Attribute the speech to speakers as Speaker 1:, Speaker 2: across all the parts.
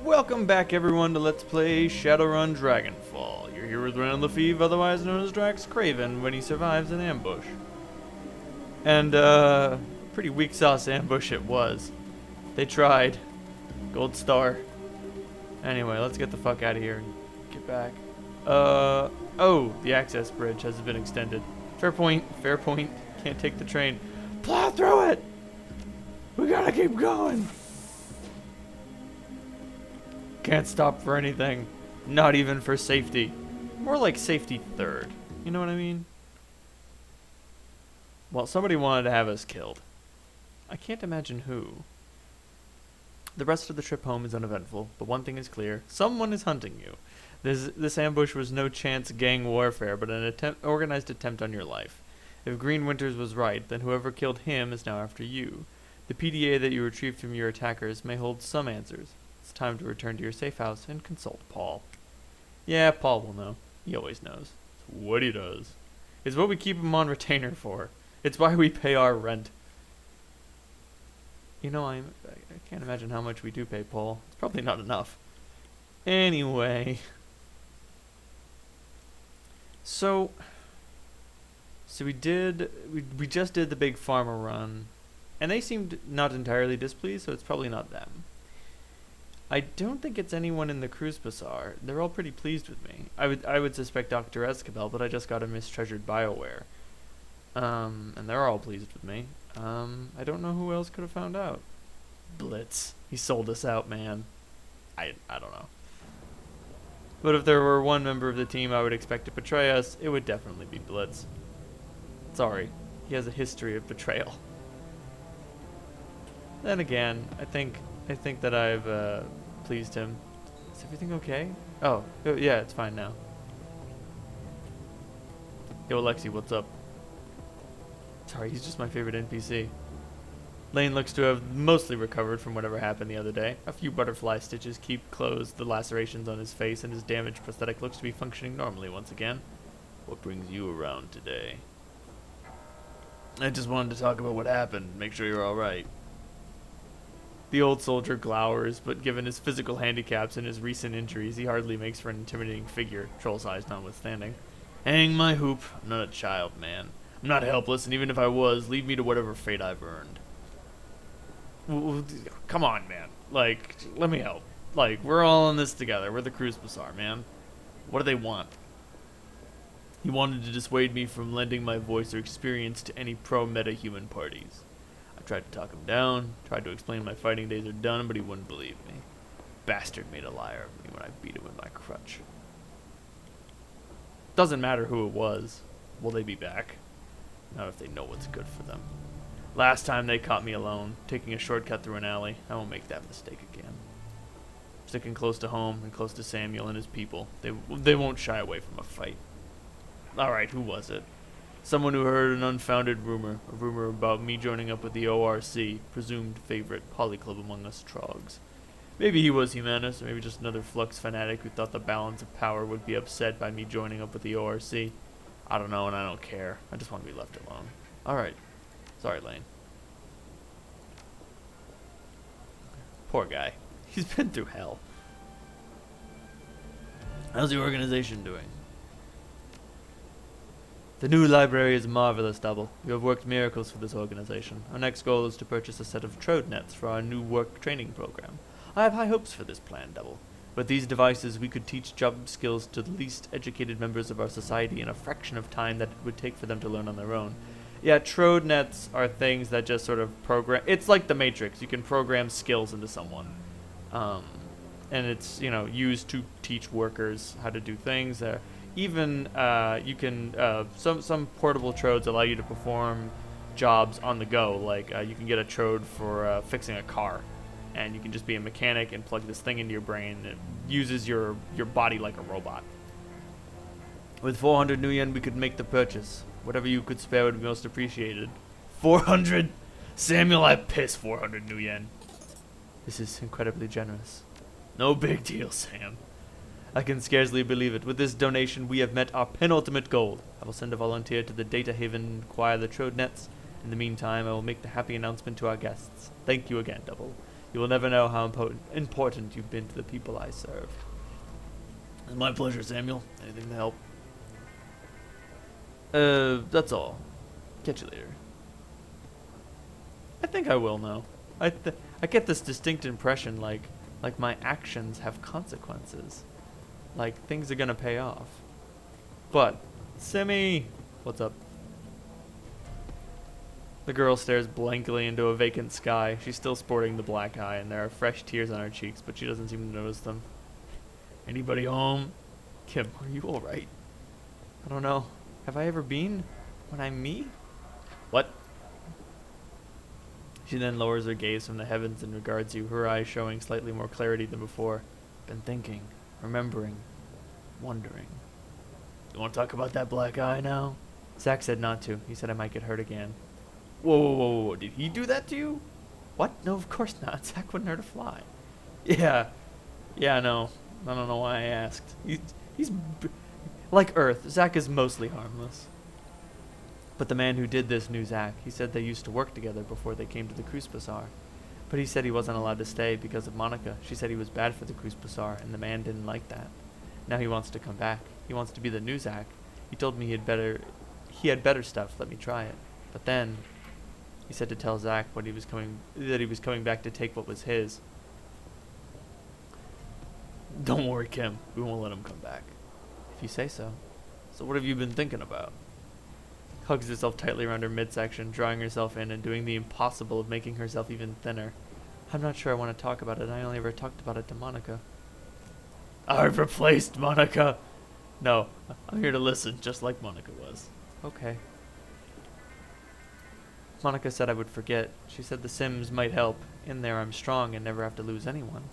Speaker 1: Welcome back everyone to Let's Play Shadowrun Dragonfall. You're here with Ren Lefebvre, otherwise known as Drax Craven, when he survives an ambush. And, pretty weak sauce ambush it was. They tried. Gold star. Anyway, let's get the fuck out of here and get back. Oh, the access bridge has been extended. Fair point, fair point. Can't take the train. Plow through it! We gotta keep going! Can't stop for anything. Not even for safety. More like safety third. You know what I mean? Well, somebody wanted to have us killed. I can't imagine who. The rest of the trip home is uneventful, but one thing is clear. Someone is hunting you. This ambush was no chance gang warfare, but an organized attempt on your life. If Green Winters was right, then whoever killed him is now after you. The PDA that you retrieved from your attackers may hold some answers. It's time to return to your safe house and consult Paul. Yeah, Paul will know. He always knows. It's what he does. It's what we keep him on retainer for. It's why we pay our rent. You know, I can't imagine how much we do pay Paul. It's probably not enough. Anyway. So we just did the big farmer run. And they seemed not entirely displeased, so it's probably not them. I don't think it's anyone in the Cruise Bazaar. They're all pretty pleased with me. I would suspect Dr. Escabel, but I just got a mistreasured BioWare. And they're all pleased with me. I don't know who else could have found out. Blitz. He sold us out, man. I don't know. But if there were one member of the team I would expect to betray us, it would definitely be Blitz. Sorry. He has a history of betrayal. Then again, I think that I've pleased him. Is everything okay? Oh, yeah, it's fine now. Yo, Alexi, what's up? Sorry, he's just my favorite NPC. Lane looks to have mostly recovered from whatever happened the other day. A few butterfly stitches keep closed the lacerations on his face, and his damaged prosthetic looks to be functioning normally once again. What brings you around today? I just wanted to talk about what happened, make sure you're alright. The old soldier glowers, but given his physical handicaps and his recent injuries, he hardly makes for an intimidating figure, troll size notwithstanding. Hang my hoop. I'm not a child, man. I'm not helpless, and even if I was, leave me to whatever fate I've earned. Come on, man. Like, let me help. Like, we're all in this together. We're the Cruise Bazaar, man. What do they want? He wanted to dissuade me from lending my voice or experience to any pro-meta-human parties. I tried to talk him down, tried to explain my fighting days are done, but he wouldn't believe me. Bastard made a liar of me when I beat him with my crutch. Doesn't matter who it was. Will they be back? Not if they know what's good for them. Last time they caught me alone, taking a shortcut through an alley. I won't make that mistake again. Sticking close to home and close to Samuel and his people. They won't shy away from a fight. Alright, who was it? Someone who heard an unfounded rumor. A rumor about me joining up with the ORC, presumed favorite polyclub among us trogs. Maybe he was Humanus, or maybe just another Flux fanatic who thought the balance of power would be upset by me joining up with the ORC. I don't know, and I don't care. I just want to be left alone. Alright. Sorry, Lane. Poor guy. He's been through hell. How's the organization doing? The new library is marvelous, Double. You have worked miracles for this organization. Our next goal is to purchase a set of Trode nets for our new work training program. I have high hopes for this plan, Double. With these devices, we could teach job skills to the least educated members of our society in a fraction of time that it would take for them to learn on their own. Yeah, Trode nets are things that just sort of program. It's like the Matrix. You can program skills into someone, and it's used to teach workers how to do things. Even you can some portable trodes allow you to perform jobs on the go. Like you can get a trode for fixing a car, and you can just be a mechanic and plug this thing into your brain. And it uses your body like a robot. With 400 new yen, we could make the purchase. Whatever you could spare would be most appreciated. 400? Samuel, I piss 400 new yen. This is incredibly generous. No big deal, Sam. I can scarcely believe it. With this donation, we have met our penultimate goal. I will send a volunteer to the Data Haven and acquire the Trode nets. In the meantime, I will make the happy announcement to our guests. Thank you again, Double. You will never know how important you've been to the people I serve. It's my pleasure, Samuel. Anything to help? That's all. Catch you later. I think I will now. I get this distinct impression like my actions have consequences. Like things are gonna pay off. But, Simmy! What's up? The girl stares blankly into a vacant sky. She's still sporting the black eye, and there are fresh tears on her cheeks, but she doesn't seem to notice them. Anybody home? Kim, are you alright? I don't know. Have I ever been when I'm me? What? She then lowers her gaze from the heavens and regards you, her eyes showing slightly more clarity than before. Been thinking, remembering, wondering. You want to talk about that black eye now? Zach said not to. He said I might get hurt again. Whoa, whoa, whoa, whoa. Did he do that to you? What? No, of course not. Zach wouldn't hurt a fly. Yeah, no. I don't know why I asked. He's like Earth. Zach is mostly harmless. But the man who did this knew Zach. He said they used to work together before they came to the Cruise Bazaar. But he said he wasn't allowed to stay because of Monica. She said he was bad for the Cruise Bazaar, and the man didn't like that. Now he wants to come back. He wants to be the new Zach. He told me he had better stuff. Let me try it. But then he said to tell Zach that he was coming back to take what was his. Don't worry, Kim. We won't let him come back. If you say so. So what have you been thinking about? Hugs herself tightly around her midsection, drawing herself in and doing the impossible of making herself even thinner. I'm not sure I want to talk about it. I only ever talked about it to Monica. I've replaced Monica. No, I'm here to listen, just like Monica was. Okay. Monica said I would forget. She said the Sims might help. In there I'm strong and never have to lose anyone.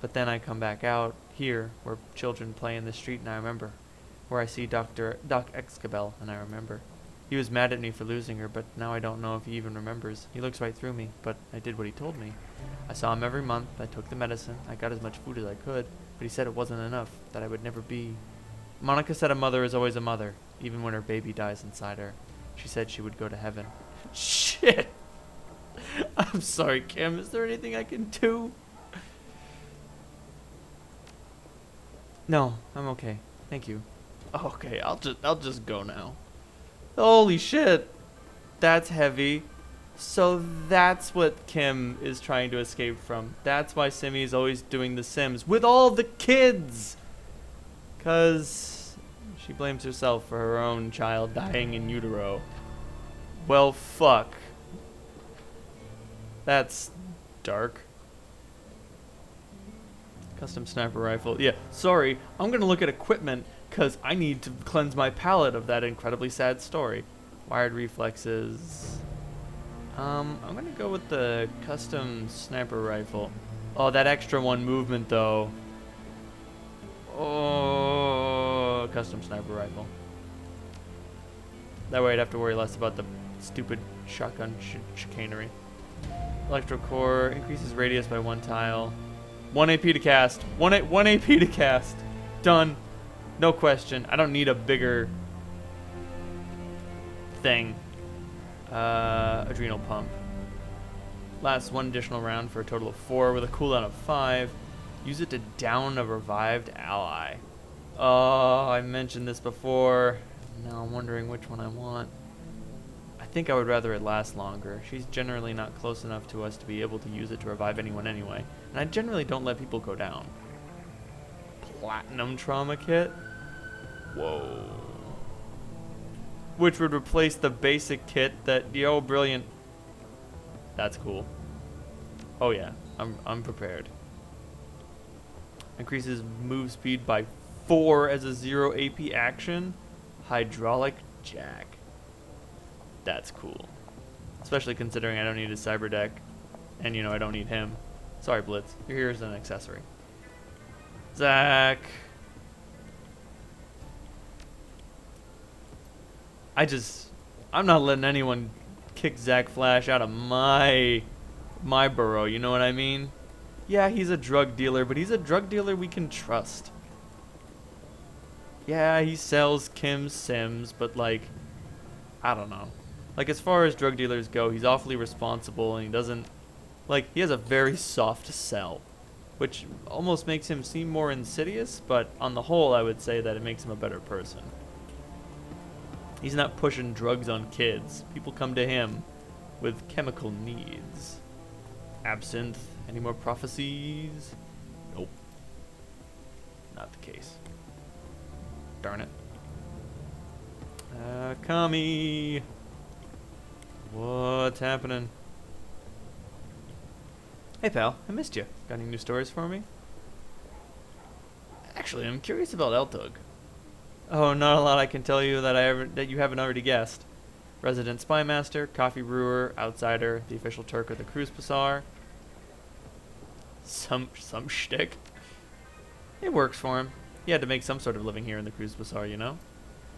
Speaker 1: But then I come back out here where children play in the street and I remember. Where I see Doc Excabel and I remember. He was mad at me for losing her, but now I don't know if he even remembers. He looks right through me, but I did what he told me. I saw him every month, I took the medicine, I got as much food as I could, but he said it wasn't enough, that I would never be. Monica said a mother is always a mother, even when her baby dies inside her. She said she would go to heaven. Shit! I'm sorry, Kim, is there anything I can do? No, I'm okay. Thank you. Okay, I'll just go now. Holy shit. That's heavy. So that's what Kim is trying to escape from. That's why Simmy is always doing the Sims with all the kids. 'Cause she blames herself for her own child dying in utero. Well, fuck. That's dark. Custom sniper rifle. Yeah, sorry. I'm gonna look at equipment because I need to cleanse my palate of that incredibly sad story. Wired reflexes. I'm gonna go with the custom sniper rifle. Oh, that extra one movement though. Oh, custom sniper rifle. That way I'd have to worry less about the stupid shotgun chicanery. Electrocore increases radius by 1 tile. 1 AP to cast. 1 AP to cast. Done. No question. I don't need a bigger thing. Adrenal pump. Lasts 1 additional round for a total of 4 with a cooldown of 5. Use it to down a revived ally. Oh, I mentioned this before. Now I'm wondering which one I want. I think I would rather it last longer. She's generally not close enough to us to be able to use it to revive anyone anyway. And I generally don't let people go down. Platinum trauma kit? Whoa. Which would replace the basic kit that, yo, brilliant. That's cool. Oh yeah, I'm prepared. Increases move speed by 4 as a 0 AP action. Hydraulic jack. That's cool. Especially considering I don't need a cyber deck. And you know I don't need him. Sorry, Blitz. You're here as an accessory. Zach. I'm not letting anyone kick Zach Flash out of my burrow, you know what I mean? Yeah, he's a drug dealer, but he's a drug dealer we can trust. Yeah, he sells Kim's Sims, but like, I don't know. Like, as far as drug dealers go, he's awfully responsible and he doesn't Like, he has a very soft sell, which almost makes him seem more insidious, but on the whole, I would say that it makes him a better person. He's not pushing drugs on kids. People come to him with chemical needs. Absinthe. Any more prophecies? Nope. Not the case. Darn it. Kami. What's happening? Hey pal, I missed you. Got any new stories for me? Actually, I'm curious about Eltug. Oh, not a lot I can tell you that you haven't already guessed. Resident spy master, coffee brewer, outsider, the official Turk of the cruise bazaar. Some shtick. It works for him. He had to make some sort of living here in the cruise bazaar, you know?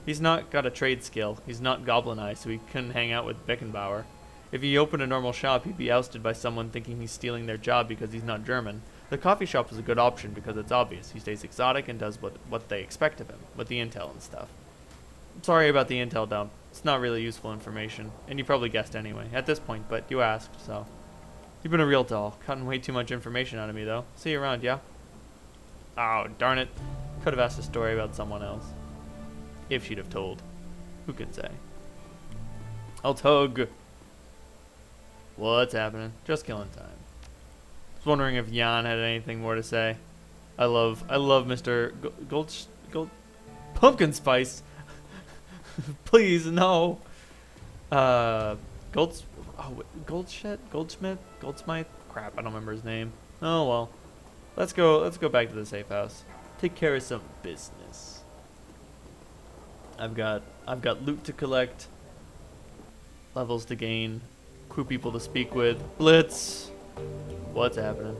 Speaker 1: He's not got a trade skill. He's not goblinized, so he couldn't hang out with Beckenbauer. If he opened a normal shop, he'd be ousted by someone thinking he's stealing their job because he's not German. The coffee shop is a good option because it's obvious. He stays exotic and does what they expect of him, with the intel and stuff. I'm sorry about the intel dump. It's not really useful information, and you probably guessed anyway, at this point, but you asked, so. You've been a real doll. Cutting way too much information out of me, though. See you around, yeah? Oh, darn it. Could have asked a story about someone else. If she'd have told. Who can say? I'll tug. What's happening? Just killing time. Was wondering if Jan had anything more to say. I love Mr. Gold Pumpkin Spice. Please, no. Goldsmith? Crap, I don't remember his name. Oh well. Let's go back to the safe house. Take care of some business. I've got loot to collect, levels to gain, crew people to speak with. Blitz! What's happening?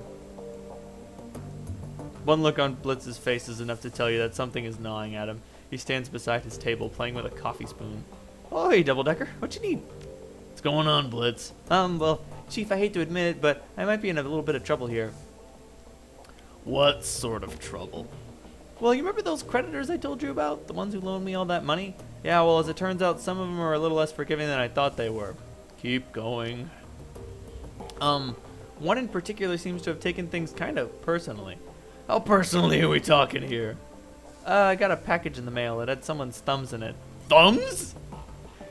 Speaker 1: One look on Blitz's face is enough to tell you that something is gnawing at him. He stands beside his table playing with a coffee spoon. Oh, hey, Double-Decker. What you need? What's going on, Blitz? Well, Chief, I hate to admit it, but I might be in a little bit of trouble here. What sort of trouble? Well, you remember those creditors I told you about? The ones who loaned me all that money? Yeah, well, as it turns out, some of them are a little less forgiving than I thought they were. Keep going. One in particular seems to have taken things kind of personally. How personally are we talking here? I got a package in the mail. It had someone's thumbs in it. Thumbs?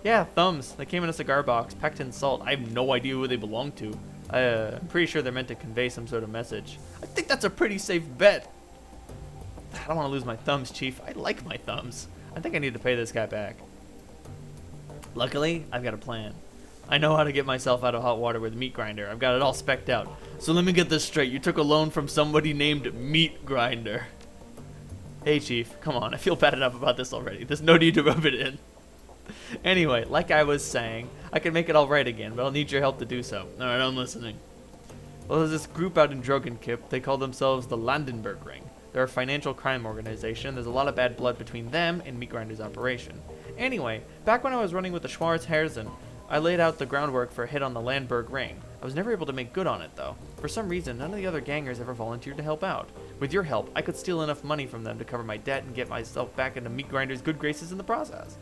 Speaker 1: Yeah, thumbs. They came in a cigar box, packed in salt. I have no idea who they belong to. I'm pretty sure they're meant to convey some sort of message. I think that's a pretty safe bet. I don't want to lose my thumbs, Chief. I like my thumbs. I think I need to pay this guy back. Luckily, I've got a plan. I know how to get myself out of hot water with Meat Grinder. I've got it all specced out. So let me get this straight. You took a loan from somebody named Meat Grinder. Hey, Chief. Come on. I feel bad enough about this already. There's no need to rub it in. Anyway, like I was saying, I can make it all right again, but I'll need your help to do so. Alright, I'm listening. Well, there's this group out in Dragonfall. They call themselves the Landenberg Ring. They're a financial crime organization. There's a lot of bad blood between them and Meat Grinder's operation. Anyway, back when I was running with the Schwarzherzen, I laid out the groundwork for a hit on the Landberg Ring. I was never able to make good on it, though. For some reason, none of the other gangers ever volunteered to help out. With your help, I could steal enough money from them to cover my debt and get myself back into Meat Grinder's good graces in the process.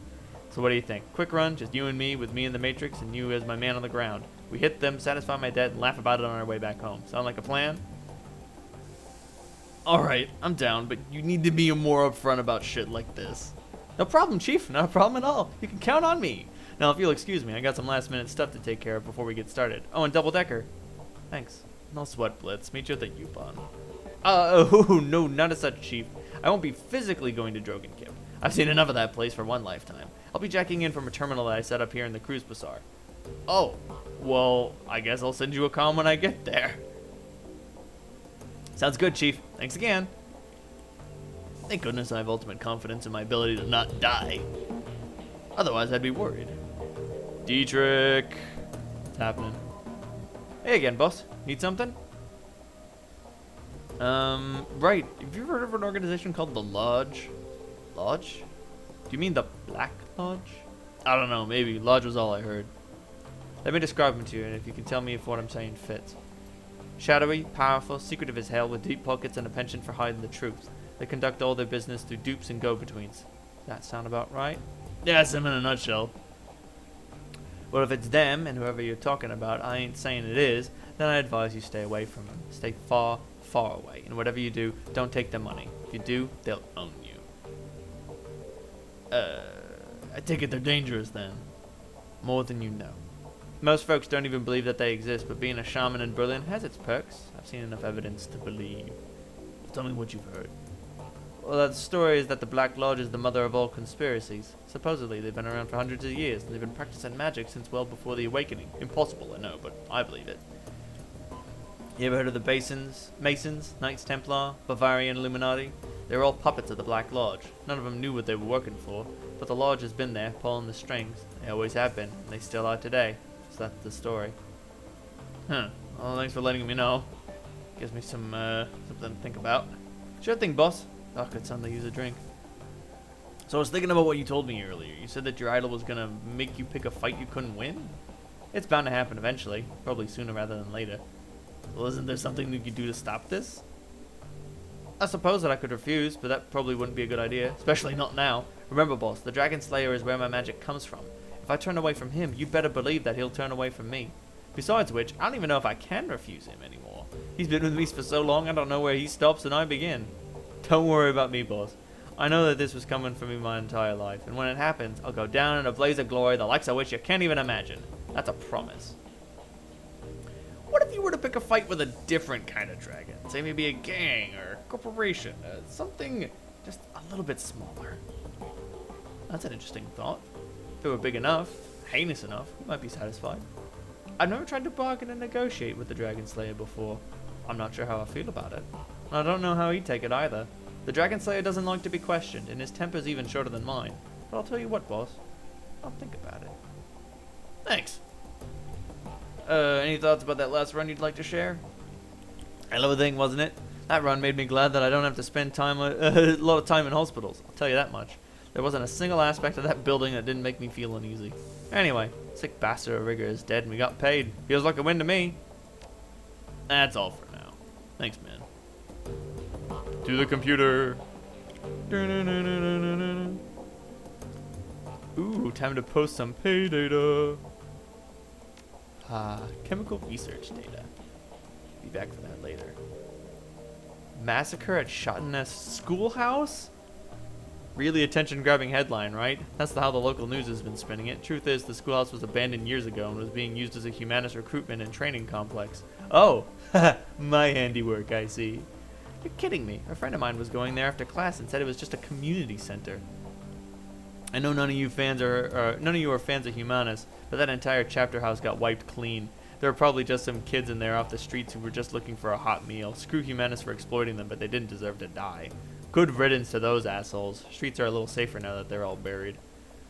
Speaker 1: So what do you think? Quick run, just you and me, with me in the Matrix, and you as my man on the ground. We hit them, satisfy my debt, and laugh about it on our way back home. Sound like a plan? Alright, I'm down, but you need to be more upfront about shit like this. No problem, Chief. Not a problem at all. You can count on me. Now, if you'll excuse me, I got some last-minute stuff to take care of before we get started. Oh, and Double-Decker. Thanks. No sweat, Blitz. Meet you at the U-Bahn. Oh, no, not as such, Chief. I won't be physically going to Dragonfall. I've seen enough of that place for one lifetime. I'll be jacking in from a terminal that I set up here in the cruise bazaar. Oh, well, I guess I'll send you a comm when I get there. Sounds good, Chief. Thanks again. Thank goodness I have ultimate confidence in my ability to not die. Otherwise, I'd be worried. Dietrich. What's happening? Hey again, boss. Need something? Right. Have you ever heard of an organization called the Lodge? Lodge? Do you mean the Black Lodge? I don't know. Maybe. Lodge was all I heard. Let me describe them to you, and if you can tell me if what I'm saying fits. Shadowy, powerful, secretive as hell, with deep pockets and a penchant for hiding the truth. They conduct all their business through dupes and go-betweens. Does that sound about right? Yes, I'm in a nutshell. Well, if it's them, and whoever you're talking about, I ain't saying it is, then I advise you stay away from them. Stay far, far away. And whatever you do, don't take their money. If you do, they'll own you. I take it they're dangerous then. More than you know. Most folks don't even believe that they exist, but being a shaman in Berlin has its perks. I've seen enough evidence to believe. Tell me what you've heard. Well, the story is that the Black Lodge is the mother of all conspiracies. Supposedly, they've been around for hundreds of years, and they've been practicing magic since well before the Awakening. Impossible, I know, but I believe it. You ever heard of the Masons, Knights Templar, Bavarian Illuminati? They were all puppets of the Black Lodge. None of them knew what they were working for, but the Lodge has been there, pulling the strings. They always have been, and they still are today. So that's the story. Huh. Well, thanks for letting me know. Gives me some, something to think about. Sure thing, boss. Oh, could suddenly use a drink. So I was thinking about what you told me earlier. You said that your idol was gonna make you pick a fight you couldn't win? It's bound to happen eventually. Probably sooner rather than later. Well, isn't there something you could do to stop this? I suppose that I could refuse, but that probably wouldn't be a good idea. Especially not now. Remember, boss, the Dragon Slayer is where my magic comes from. If I turn away from him, you'd better believe that he'll turn away from me. Besides which, I don't even know if I can refuse him anymore. He's been with me for so long, I don't know where he stops and I begin. Don't worry about me, boss. I know that this was coming for me my entire life, and when it happens, I'll go down in a blaze of glory, the likes of which you can't even imagine. That's a promise. What if you were to pick a fight with a different kind of dragon? Say maybe a gang or a corporation, something just a little bit smaller. That's an interesting thought. If it were big enough, heinous enough, you might be satisfied. I've never tried to bargain and negotiate with the Dragon Slayer before. I'm not sure how I feel about it. I don't know how he'd take it either. The Dragon Slayer doesn't like to be questioned, and his temper's even shorter than mine. But I'll tell you what, boss. I'll think about it. Thanks. Any thoughts about that last run you'd like to share? Hell of a thing, wasn't it? That run made me glad that I don't have to spend time a lot of time in hospitals. I'll tell you that much. There wasn't a single aspect of that building that didn't make me feel uneasy. Anyway, sick bastard of Rigger is dead and we got paid. Feels like a win to me. That's all for now. Thanks, man. To the computer. Ooh, time to post some pay data. Chemical research data. Be back for that later. Massacre at Shotness Schoolhouse? Really attention-grabbing headline, right? That's how the local news has been spinning it. Truth is, the schoolhouse was abandoned years ago and was being used as a humanist recruitment and training complex. Oh, my handiwork, I see. You're kidding me. A friend of mine was going there after class and said it was just a community center. I know none of you are fans of Humanus, but that entire chapter house got wiped clean. There were probably just some kids in there off the streets who were just looking for a hot meal. Screw Humanus for exploiting them, but they didn't deserve to die. Good riddance to those assholes. Streets are a little safer now that they're all buried.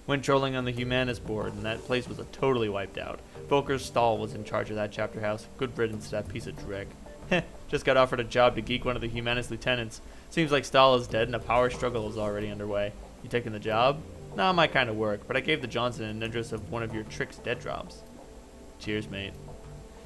Speaker 1: Went trolling on the Humanus board, and that place was totally wiped out. Volker's Stall was in charge of that chapter house. Good riddance to that piece of dreck. Heh, just got offered a job to geek one of the Humanus lieutenants. Seems like Stahl is dead and a power struggle is already underway. You taking the job? Not my kind of work, but I gave the Johnson an interest of one of your Trick's dead drops. Cheers, mate.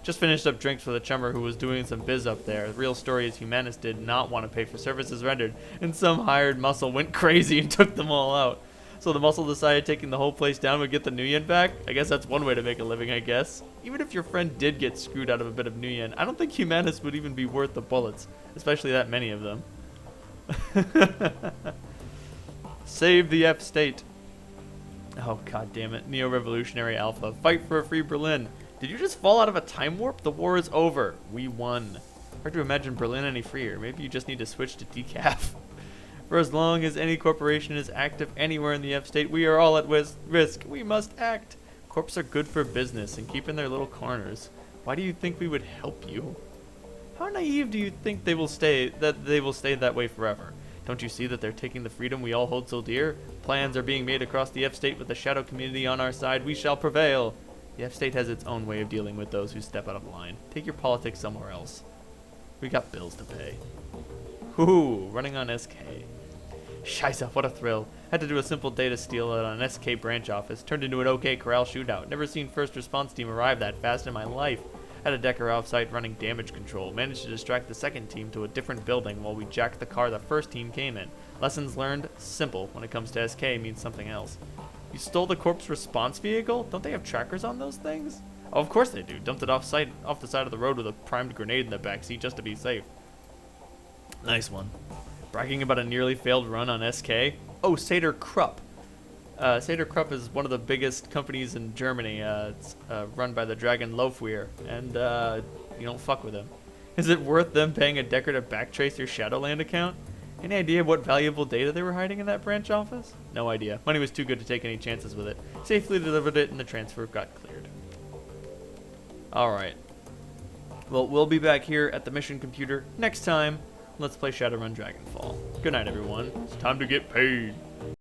Speaker 1: Just finished up drinks with a chummer who was doing some biz up there. The real story is Humanus did not want to pay for services rendered, and some hired muscle went crazy and took them all out. So the muscle decided taking the whole place down would get the Nuyen back? I guess that's one way to make a living, I guess. Even if your friend did get screwed out of a bit of Nuyen, I don't think Humanus would even be worth the bullets, especially that many of them. Save the F state. Oh, god damn it. Neo-Revolutionary Alpha. Fight for a free Berlin. Did you just fall out of a time warp? The war is over. We won. Hard to imagine Berlin any freer. Maybe you just need to switch to decaf. For as long as any corporation is active anywhere in the F state, we are all at risk. We must act. Corps are good for business and keep in their little corners. Why do you think we would help you? How naive do you think they will stay that way forever? Don't you see that they're taking the freedom we all hold so dear? Plans are being made across the F-State with the shadow community on our side. We shall prevail. The F-State has its own way of dealing with those who step out of line. Take your politics somewhere else. We got bills to pay. Ooh, running on SK. Scheisse, what a thrill. Had to do a simple data steal at an SK branch office. Turned into an OK Corral shootout. Never seen first response team arrive that fast in my life. Had a Decker off-site running damage control. Managed to distract the second team to a different building while we jacked the car the first team came in. Lessons learned? Simple. When it comes to SK, means something else. You stole the corpse response vehicle? Don't they have trackers on those things? Oh, of course they do. Dumped it off the side of the road with a primed grenade in the backseat just to be safe. Nice one. Bragging about a nearly failed run on SK. Oh, Sader Krupp. Sader Krupp is one of the biggest companies in Germany. It's run by the Dragon Lofweir, and you don't fuck with him. Is it worth them paying a Decker to backtrace your Shadowland account? Any idea what valuable data they were hiding in that branch office? No idea. Money was too good to take any chances with it. Safely delivered it and the transfer got cleared. Alright. Well, we'll be back here at the mission computer next time. Let's play Shadowrun Dragonfall. Good night, everyone. It's time to get paid.